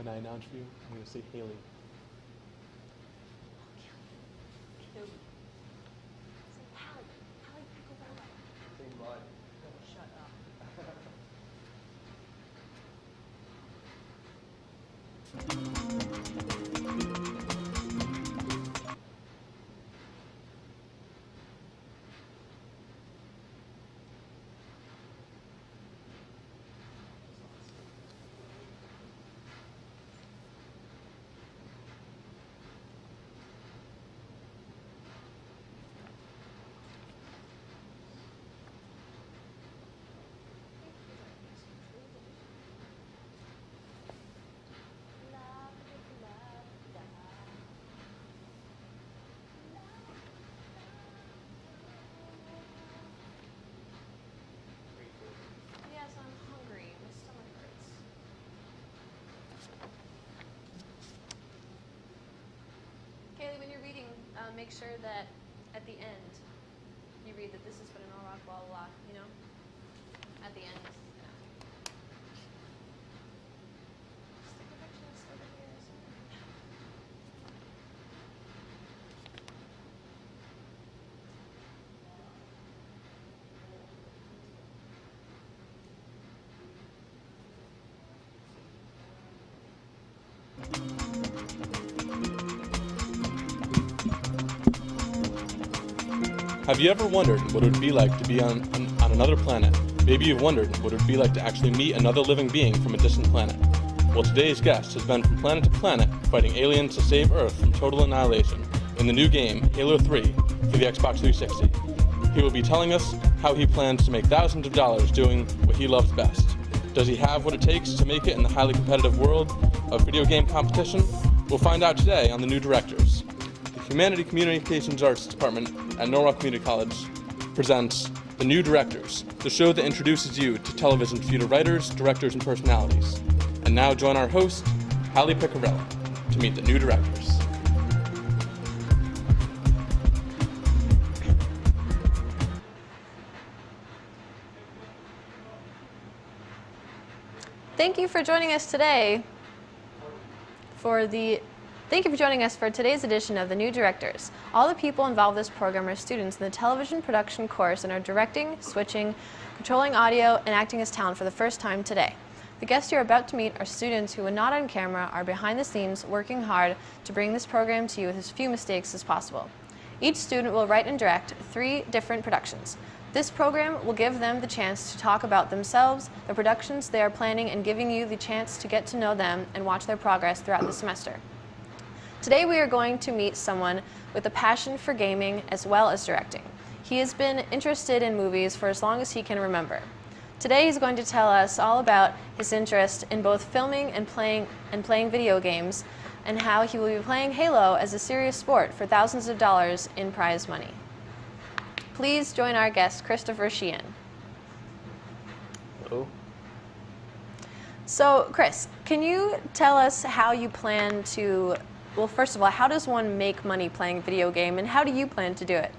when I announce you, I'm going to say Haley. Haley. Say Hallie. Hallie, go that way. Say Mud. Shut up. Yes, I'm hungry. My stomach hurts. Kaylee, when you're reading, make sure that at the end you read that this is what an all rock, blah, blah, blah, you know? At the end. Yeah. Stick perfectionist over here. Have you ever wondered what it would be like to be on another planet? Maybe you've wondered what it would be like to actually meet another living being from a distant planet. Well, today's guest has been from planet to planet, fighting aliens to save Earth from total annihilation in the new game, Halo 3, for the Xbox 360. He will be telling us how he plans to make thousands of dollars doing what he loves best. Does he have what it takes to make it in the highly competitive world of video game competition? We'll find out today on The New Directors. The Humanity Communications Arts Department at Norwalk Community College presents The New Directors, the show that introduces you to television's future writers, directors, and personalities. And now join our host, Hallie Piccarella, to meet the new directors. Thank you for joining us today for today's edition of The New Directors. All the people involved in this program are students in the television production course and are directing, switching, controlling audio, and acting as talent for the first time today. The guests you're about to meet are students who, when not on camera, are behind the scenes working hard to bring this program to you with as few mistakes as possible. Each student will write and direct 3 different productions. This program will give them the chance to talk about themselves, the productions they are planning, and giving you the chance to get to know them and watch their progress throughout the semester. Today we are going to meet someone with a passion for gaming as well as directing. He has been interested in movies for as long as he can remember. Today he's going to tell us all about his interest in both filming and playing video games, and how he will be playing Halo as a serious sport for thousands of dollars in prize money. Please join our guest, Christopher Sheehan. Hello. So, Chris, can you tell us how you plan to, well, first of all, how does one make money playing a video game, and how do you plan to do it?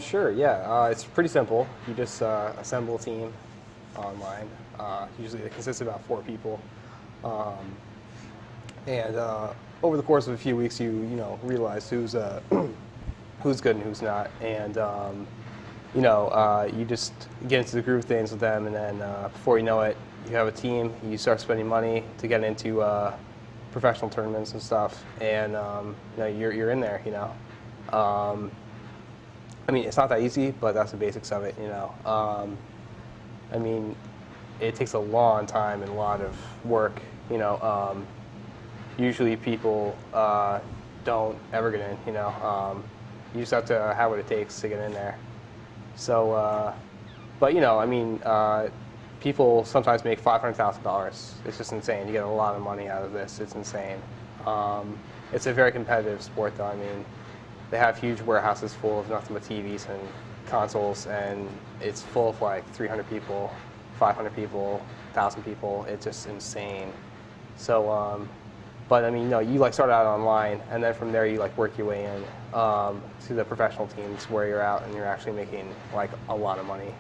Sure, yeah. It's pretty simple. You just assemble a team online. Usually it consists of about 4 people. And over the course of a few weeks, you realize who's who's good and who's not. And, you just get into the groove of things with them, and then before you know it, you have a team. You start spending money to get into professional tournaments and stuff, and you're in there. It's not that easy, but that's the basics of it. It takes a long time and a lot of work. Usually people don't ever get in. You just have to have what it takes to get in there. So, people sometimes make $500,000. It's just insane. You get a lot of money out of this. It's insane. It's a very competitive sport, though. They have huge warehouses full of nothing but TVs and consoles, and it's full of like 300 people, 500 people, 1,000 people. It's just insane. So, you start out online, and then from there you work your way in to the professional teams where you're out and you're actually making a lot of money.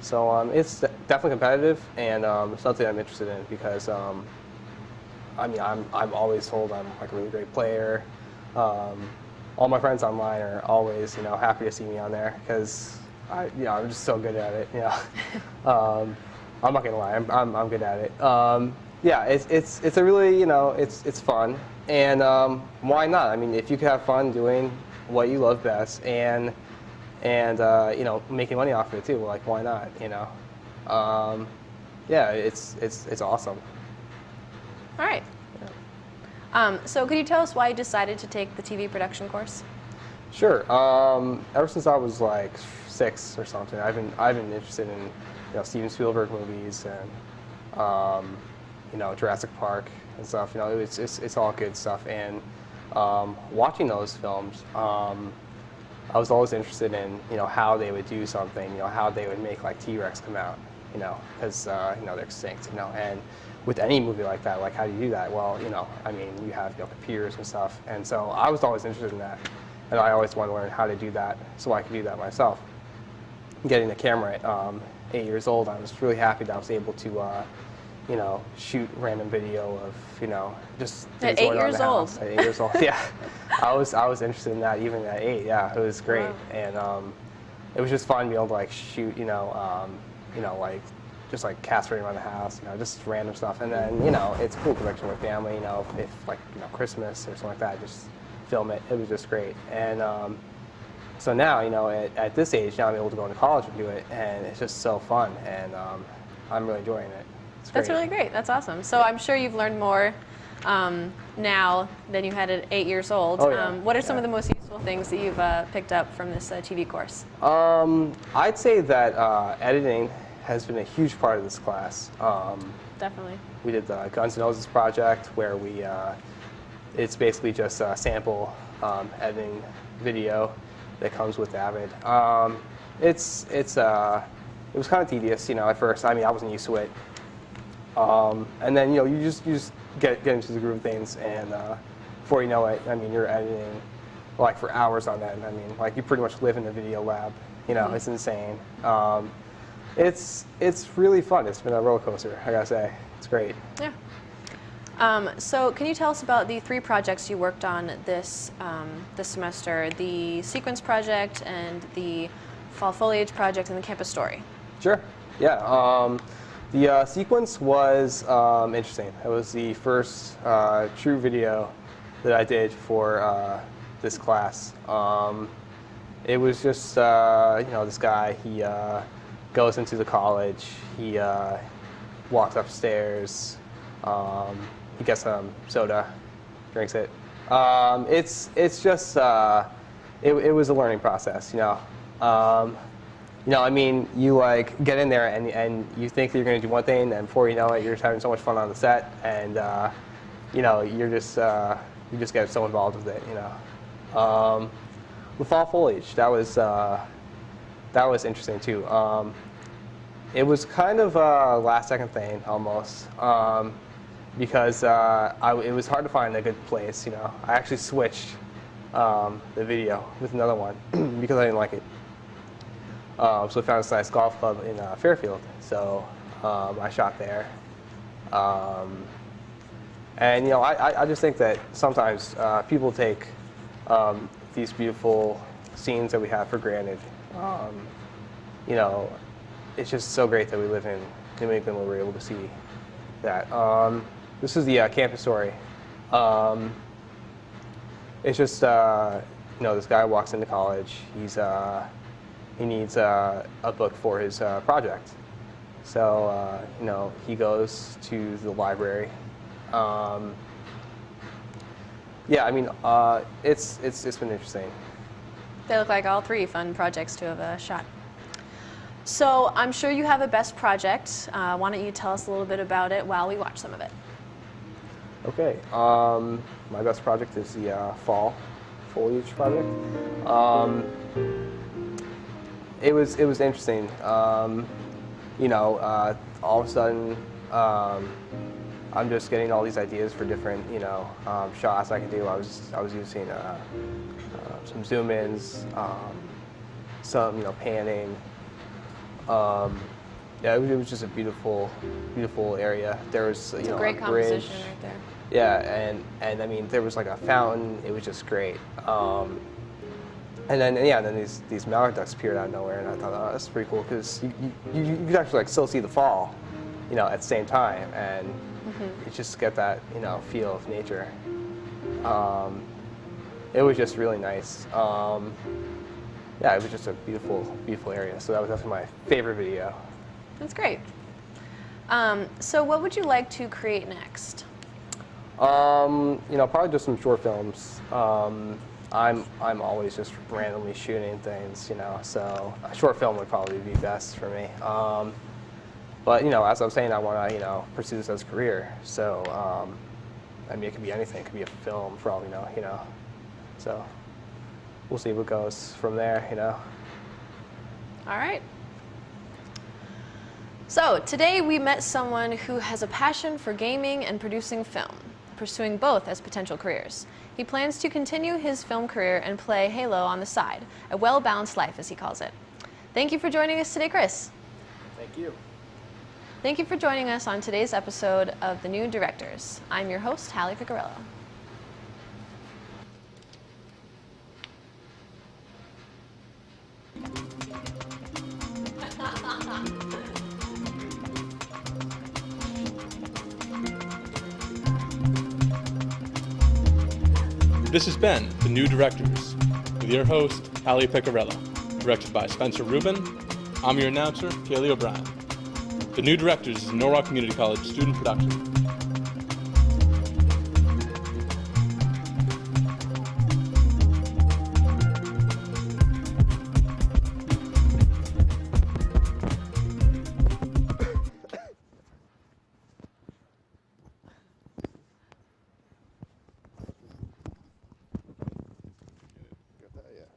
So it's definitely competitive, and something I'm interested in because I mean, I'm always told I'm like a really great player. All my friends online are always, happy to see me on there because I'm just so good at it. I'm not gonna lie, I'm good at it. Yeah, it's a really, it's fun, and why not? I mean, if you can have fun doing what you love best and making money off of it too, like why not? Yeah, it's awesome. All right. So could you tell us why you decided to take the TV production course? Sure. Ever since I was like 6 or something, I've been interested in Steven Spielberg movies and Jurassic Park and stuff. It's all good stuff. And watching those films, I was always interested in how they would do something. How they would make like T-Rex come out. Because they're extinct. And with any movie like that, like how do you do that? Well, I mean, you have computers and stuff, and so I was always interested in that, and I always wanted to learn how to do that so I could do that myself. Getting the camera at 8 years old, I was really happy that I was able to, shoot random video of just at things 8 going on in years the old. house. At 8 years old, yeah. I was interested in that even at 8. Yeah, it was great, Wow. and it was just fun to be able to like shoot, like just like castrating around the house, just random stuff. And then, it's cool connection with family, if like, Christmas or something like that, just film it. It was just great. And so now, at this age, now I'm able to go into college and do it, and it's just so fun, and I'm really enjoying it. It's great. That's really great. That's awesome. So I'm sure you've learned more now than you had at 8 years old. Oh, yeah. What are some of the most useful things that you've picked up from this TV course? I'd say that editing has been a huge part of this class. Definitely. We did the Guns N' Roses project where it's basically just a sample editing video that comes with Avid. It was kind of tedious, at first. I mean, I wasn't used to it. And then, you just get into the groove of things, and before you know it, I mean, you're editing like for hours on that. And I mean, like you pretty much live in the video lab. Mm-hmm. It's insane. It's really fun. It's been a roller coaster, I gotta say. It's great. Yeah. So can you tell us about the 3 projects you worked on this semester, the sequence project and the fall foliage project and the campus story? Sure. Yeah. The sequence was interesting. It was the first true video that I did for this class. It was just this guy. He goes into the college. He walks upstairs. He gets some soda, drinks it. It's just it was a learning process. I mean, you like get in there and you think that you're going to do one thing, and before you know it, you're just having so much fun on the set, and you just get so involved with it. With fall foliage, that was interesting too. It was kind of a last-second thing almost, because it was hard to find a good place. I actually switched the video with another one because I didn't like it. So I found this nice golf club in Fairfield, so I shot there. And I just think that sometimes people take these beautiful scenes that we have for granted. It's just so great that we live in New England where we're able to see that. This is the campus story. It's just this guy walks into college. He needs a book for his project, so he goes to the library. Yeah, I mean, it's been interesting. They look like all 3 fun projects to have shot. So I'm sure you have a best project. Why don't you tell us a little bit about it while we watch some of it? Okay, my best project is the fall foliage project. It was interesting. All of a sudden, I'm just getting all these ideas for different, shots I can do. I was using some zoom-ins, some, panning. Yeah, it was just a beautiful area. There was, It's a great a bridge. composition right there. Yeah, and I mean, there was like a fountain. It was just great. And then these mallard ducks appeared out of nowhere, and I thought, oh, that's pretty cool because you could actually like still see the fall, at the same time, and you just get that feel of nature. It was just really nice. Yeah, it was just a beautiful area. So that was definitely my favorite video. That's great. So what would you like to create next? Probably just some short films. I'm always just randomly shooting things, so a short film would probably be best for me. But as I was saying, I want to pursue this as a career. So I mean, it could be anything. It could be a film, for all we know, So we'll see what goes from there, All right. So today we met someone who has a passion for gaming and producing film, pursuing both as potential careers. He plans to continue his film career and play Halo on the side, a well-balanced life, as he calls it. Thank you for joining us today, Chris. Thank you. Thank you for joining us on today's episode of The New Directors. I'm your host, Hallie Picarello. This has been The New Directors with your host, Hallie Picarello, directed by Spencer Rubin. I'm your announcer, Kaylee O'Brien. The New Directors is a Norwalk Community College student production.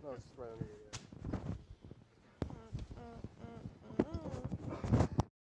No, it's right under your